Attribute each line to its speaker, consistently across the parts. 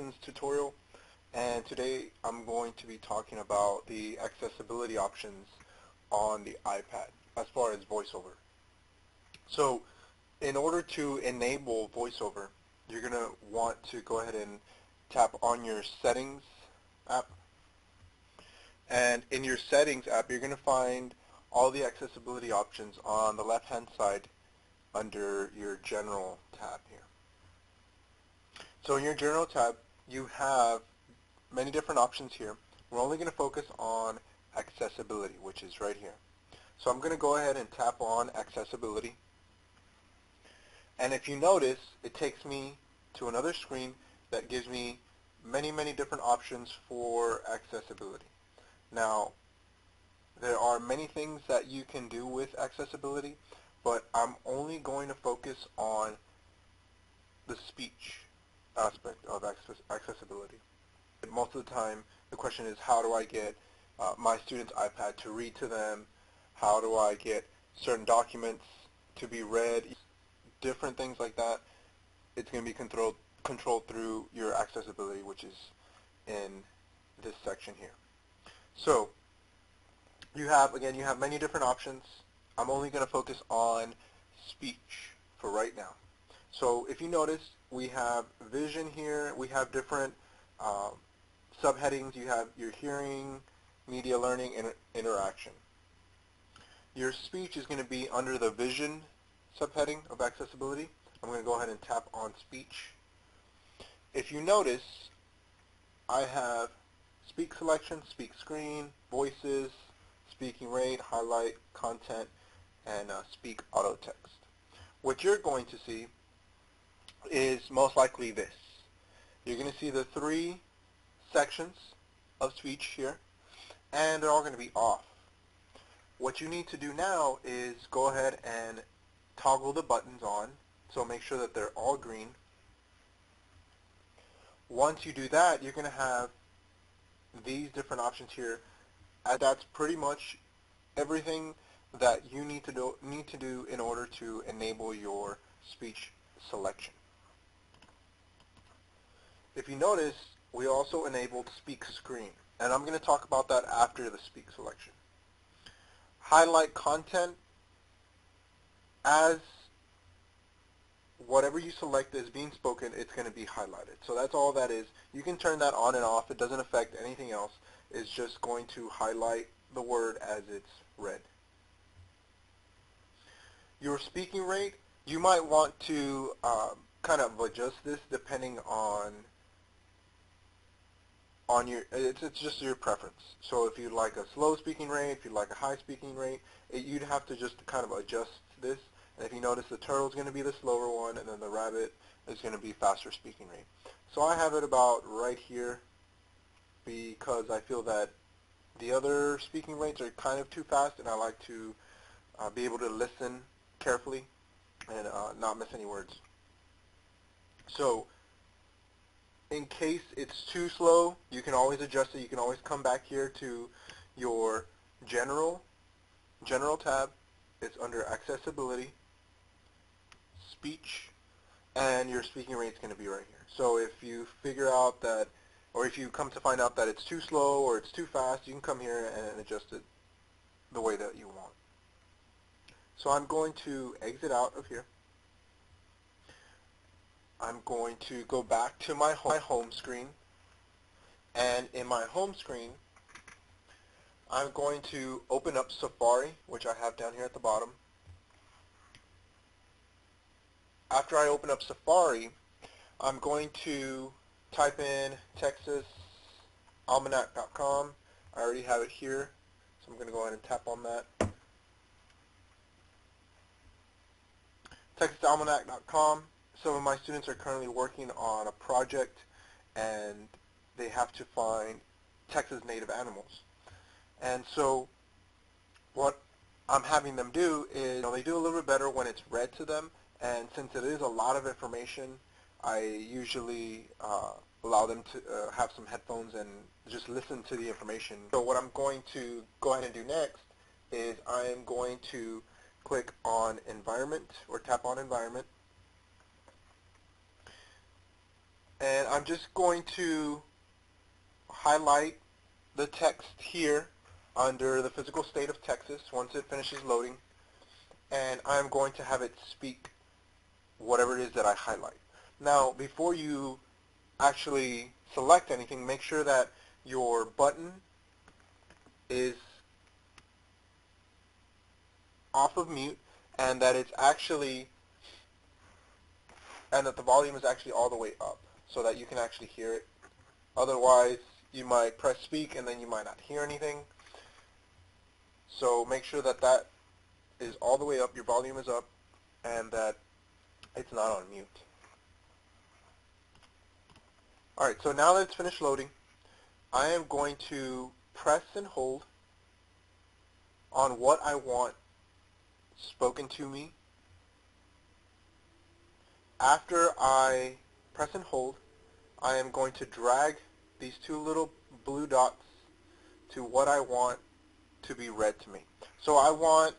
Speaker 1: Lessons tutorial, and today I'm going to be talking about the accessibility options on the iPad as far as VoiceOver. So in order to enable VoiceOver, you're going to want to go ahead and tap on your Settings app, and in your Settings app you're going to find all the accessibility options on the left hand side under your General tab here. So in your General tab, you have many different options here. We're only going to focus on accessibility, which is right here. So I'm going to go ahead and tap on accessibility. And if you notice, it takes me to another screen that gives me many different options for accessibility. Now, there are many things that you can do with accessibility, but I'm only going to focus on the speech aspect of accessibility. Most of the time, the question is, how do I get my student's iPad to read to them? How do I get certain documents to be read? Different things like that. It's going to be controlled through your accessibility, which is in this section here. So you have many different options. I'm only going to focus on speech for right now. So if you notice, we have vision here. We have different subheadings. You have your hearing, media learning, and interaction. Your speech is going to be under the vision subheading of accessibility. I'm going to go ahead and tap on speech. If you notice, I have speak selection, speak screen, voices, speaking rate, highlight, content, and speak auto text. What you're going to see is most likely this. You're going to see the three sections of speech here, and they're all going to be off. What you need to do now is go ahead and toggle the buttons on, so make sure that they're all green. Once you do that, you're going to have these different options here, and that's pretty much everything that you need to do in order to enable your speech selection. If you notice, we also enabled speak screen, and I'm going to talk about that after the speak selection. Highlight content, as whatever you select is being spoken, it's going to be highlighted. So that's all that is. You can turn that on and off. It doesn't affect anything else. It's just going to highlight the word as it's read. Your speaking rate, you might want to kind of adjust this depending on your, it's just your preference. So if you like a slow speaking rate, if you like a high speaking rate, you'd have to just kind of adjust this. And if you notice, the turtle is going to be the slower one, and then the rabbit is going to be faster speaking rate. So I have it about right here because I feel that the other speaking rates are kind of too fast, and I like to be able to listen carefully and not miss any words. So in case it's too slow, you can always adjust it. You can always come back here to your General tab. It's under Accessibility, Speech, and your speaking rate is going to be right here. So if you figure out that, or if you come to find out that it's too slow or it's too fast, you can come here and adjust it the way that you want. So I'm going to exit out of here. I'm going to go back to my home screen, and in my home screen I'm going to open up Safari, which I have down here at the bottom. After I open up Safari, I'm going to type in TexasAlmanac.com. I already have it here, so I'm going to go ahead and tap on that. TexasAlmanac.com. Some of my students are currently working on a project, and they have to find Texas native animals. And so what I'm having them do is, they do a little bit better when it's read to them, and since it is a lot of information, I usually allow them to have some headphones and just listen to the information. So what I'm going to go ahead and do next is I am going to click on Environment, or tap on Environment, And I'm just going to highlight the text here under the physical state of Texas once it finishes loading, and I'm going to have it speak whatever it is that I highlight. Now, before you actually select anything, make sure that your button is off of mute and that it's actually, and that the volume is actually all the way up so that you can actually hear it. Otherwise, you might press speak and then you might not hear anything. So make sure that that is all the way up, your volume is up, and that it's not on mute. Alright, so now that it's finished loading, I am going to press and hold on what I want spoken to me. After I press and hold, I am going to drag these two little blue dots to what I want to be read to me. So I want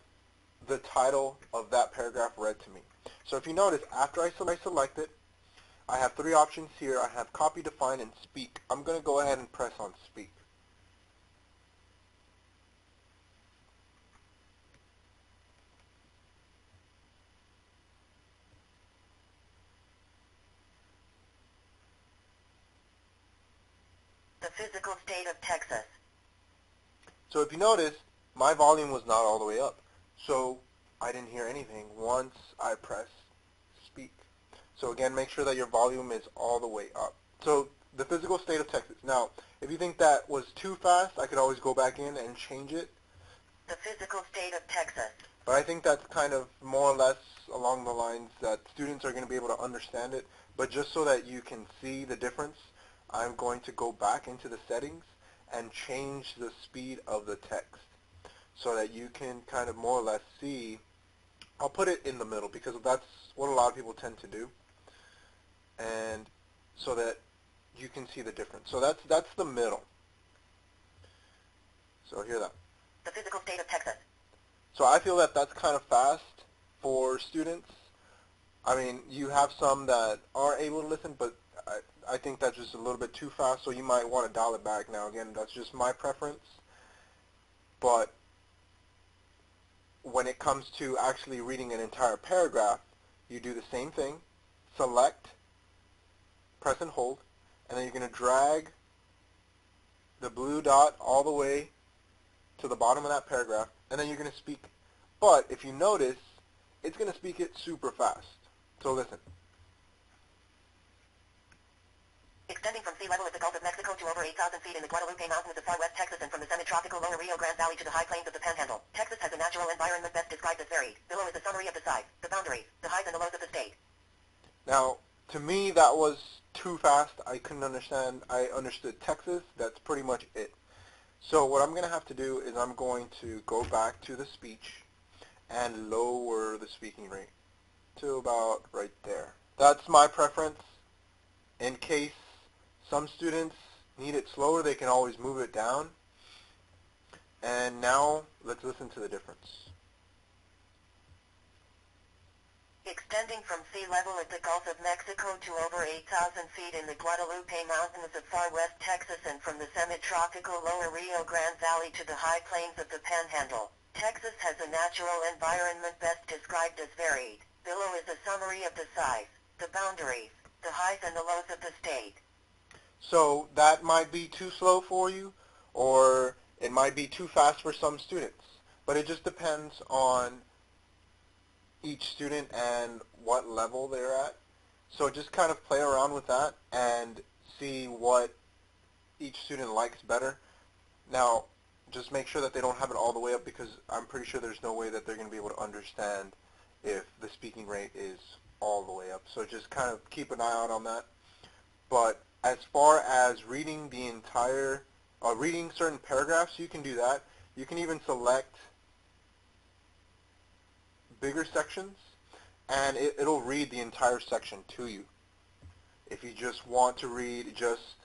Speaker 1: the title of that paragraph read to me. So if you notice, after I select it, I have three options here. I have copy, define, and speak. I'm going to go ahead and press on speak.
Speaker 2: The physical state of Texas.
Speaker 1: So if you notice, my volume was not all the way up. So I didn't hear anything once I pressed speak. So again, make sure that your volume is all the way up. So the physical state of Texas. Now, if you think that was too fast, I could always go back in and change it.
Speaker 2: The physical state of Texas.
Speaker 1: But I think that's kind of more or less along the lines that students are going to be able to understand it. But just so that you can see the difference, I'm going to go back into the settings and change the speed of the text so that you can kind of more or less see. I'll put it in the middle because that's what a lot of people tend to do, and so that you can see the difference. So that's the middle. So hear that.
Speaker 2: The physical state of Texas.
Speaker 1: So I feel that that's kind of fast for students. I mean, you have some that are able to listen, but I think that's just a little bit too fast, so you might want to dial it back. Now, again, that's just my preference. But when it comes to actually reading an entire paragraph, you do the same thing. Select, press and hold, and then you're going to drag the blue dot all the way to the bottom of that paragraph, and then you're going to speak. But if you notice, it's going to speak it super fast. So listen.
Speaker 2: Extending from sea level at the Gulf of Mexico to over 8,000 feet in the Guadalupe Mountains of far west Texas and from the semi-tropical lower Rio Grande Valley to the high plains of the Panhandle, Texas has a natural environment best described as varied. Below is a summary of the size, the boundaries, the highs and the lows of the state.
Speaker 1: Now, to me, that was too fast. I couldn't understand. I understood Texas. That's pretty much it. So what I'm going to have to do is I'm going to go back to the speech and lower the speaking rate to about right there. That's my preference. In case some students need it slower, they can always move it down. And now let's listen to the difference.
Speaker 2: Extending from sea level at the Gulf of Mexico to over 8,000 feet in the Guadalupe Mountains of far west Texas and from the semi-tropical lower Rio Grande Valley to the high plains of the Panhandle, Texas has a natural environment best described as varied. Below is a summary of the size, the boundaries, the highs and the lows of the state.
Speaker 1: So that might be too slow for you, or it might be too fast for some students. But it just depends on each student and what level they're at. So just kind of play around with that and see what each student likes better. Now, just make sure that they don't have it all the way up, because I'm pretty sure there's no way that they're going to be able to understand if the speaking rate is all the way up. So just kind of keep an eye out on that. But as far as reading the entire, reading certain paragraphs, you can do that. You can even select bigger sections, and it'll read the entire section to you. If you just want to read just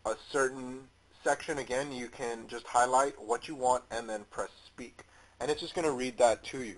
Speaker 1: a certain section, again, you can just highlight what you want and then press speak. And it's just going to read that to you.